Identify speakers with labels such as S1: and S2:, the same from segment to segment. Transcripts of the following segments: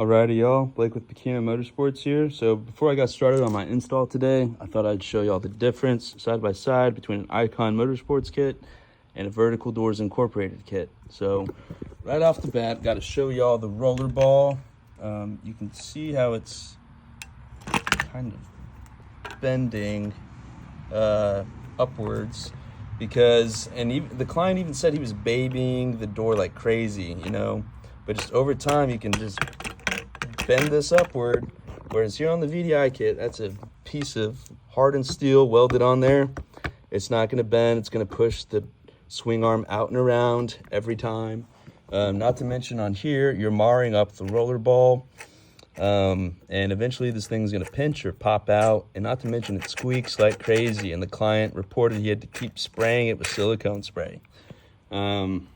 S1: Alrighty, y'all. Blake with Eikon Motorsports here. So before I got started on my install today, I thought I'd show y'all the difference side by side between an Eikon Motorsports kit and a Vertical Doors Incorporated kit. So right off the bat, got to show y'all the roller ball. You can see how it's kind of bending upwards because, and even, the client even said he was babying the door like crazy, you know, but just over time you can just bend this upward, whereas here on the VDI kit, that's a piece of hardened steel welded on there. It's not going to bend. It's going to push the swing arm out and around every time. Not to mention on here, you're marring up the roller ball, and eventually this thing's going to pinch or pop out, and not to mention it squeaks like crazy, and the client reported he had to keep spraying it with silicone spray. And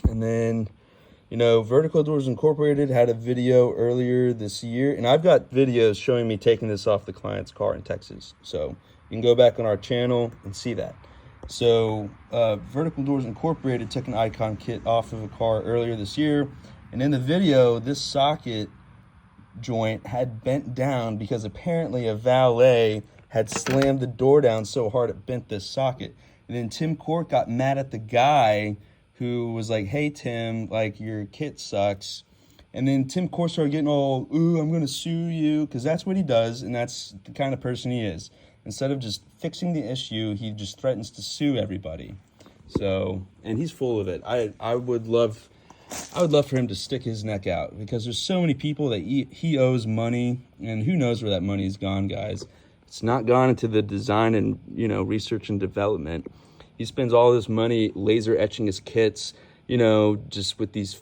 S1: then, you know, Vertical Doors Incorporated had a video earlier this year, and I've got videos showing me taking this off the client's car in Texas. So you can go back on our channel and see that. So Vertical Doors Incorporated took an Eikon kit off of a car earlier this year, and in the video, this socket joint had bent down because apparently a valet had slammed the door down so hard it bent this socket. And then Tim Court got mad at the guy who was like, hey, Tim, like, your kit sucks. And then Tim Court started getting all, ooh, I'm going to sue you, because that's what he does, and that's the kind of person he is. Instead of just fixing the issue, he just threatens to sue everybody. So, and he's full of it. I would love for him to stick his neck out, because there's so many people that he owes money, and who knows where that money's gone, guys. It's not gone into the design and, you know, research and development. He spends all this money laser etching his kits, you know, just with these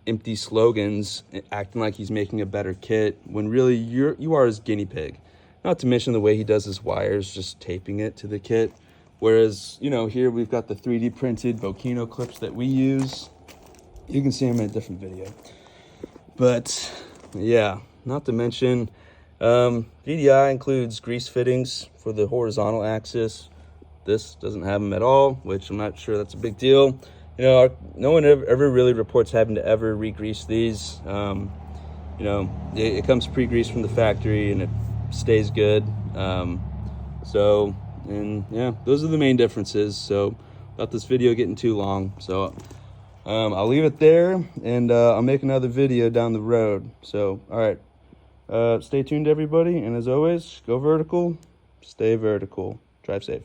S1: empty slogans, acting like he's making a better kit, when really you are his guinea pig. Not to mention the way he does his wires, just taping it to the kit. Whereas, you know, here we've got the 3D printed Volcano clips that we use. You can see them in a different video. But yeah, not to mention, VDI includes grease fittings for the horizontal axis. This doesn't have them at all, which I'm not sure that's a big deal. You know, no one ever really reports having to ever re-grease these. You know, it comes pre-greased from the factory and it stays good. So, and yeah, those are the main differences. So, without this video getting too long, so I'll leave it there, and I'll make another video down the road. So, all right, stay tuned, everybody, and as always, go vertical, stay vertical, drive safe.